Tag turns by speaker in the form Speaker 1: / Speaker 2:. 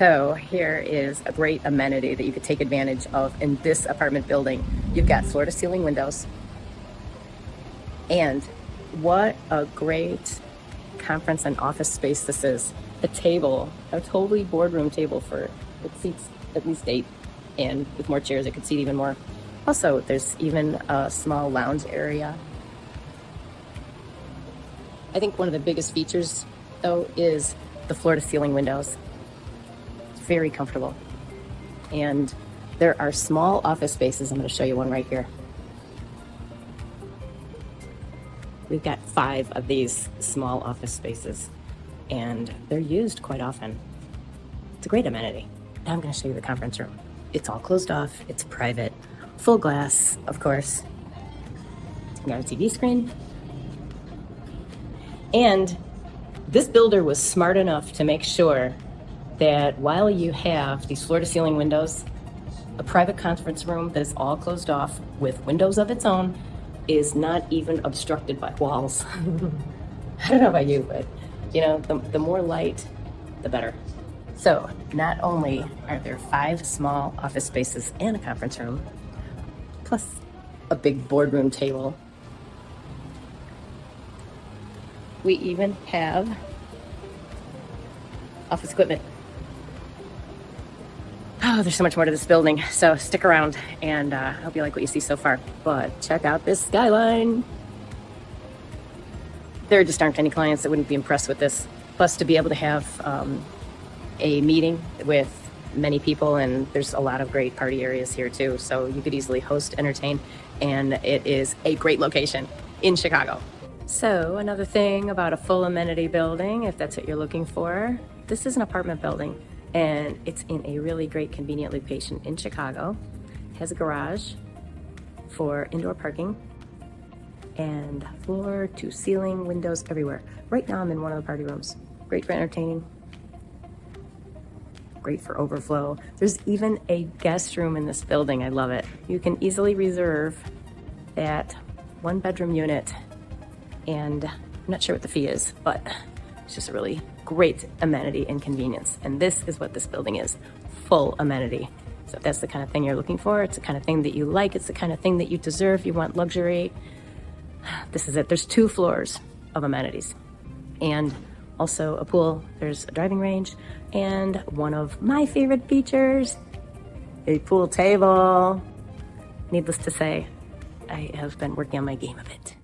Speaker 1: So here is a great amenity that you could take advantage of in this apartment building. You've got floor to ceiling windows. And what a great conference and office space this is. A table, a totally boardroom table for, it seats at least 8, and with more chairs it could seat even more. Also, there's even a small lounge area. I think one of the biggest features though is the floor to ceiling windows. It's very comfortable. And there are small office spaces. I'm going to show you one right here. We've got 5 of these small office spaces, and they're used quite often. It's a great amenity. Now I'm going to show you the conference room. It's all closed off. It's private. Full glass, of course. It's got a TV screen. And this builder was smart enough to make sure that while you have these floor-to-ceiling windows, a private conference room that is all closed off with windows of its own is not even obstructed by walls. I don't know about you, but you know, the more light, the better. So not only are there 5 small office spaces and a conference room, plus a big boardroom table, we even have office equipment. Oh, there's so much more to this building, so stick around, and I hope you like what you see so far. But check out this skyline. There just aren't any clients that wouldn't be impressed with this. Plus, to be able to have a meeting with many people, and there's a lot of great party areas here too, so you could easily host, entertain, and it is a great location in Chicago. So another thing about a full amenity building, if that's what you're looking for, this is an apartment building. And it's in a really great, convenient location in Chicago. It has a garage for indoor parking and floor to ceiling windows everywhere. Right now I'm in one of the party rooms. Great for entertaining, great for overflow. There's even a guest room in this building. I love it. You can easily reserve that 1-bedroom unit, and I'm not sure what the fee is, but it's just a really great amenity and convenience. And this is what this building is, full amenity. So if that's the kind of thing you're looking for, it's the kind of thing that you like, it's the kind of thing that you deserve, you want luxury, this is it. There's 2 floors of amenities, and also a pool. There's a driving range, and one of my favorite features, a pool table. Needless to say, I have been working on my game a bit.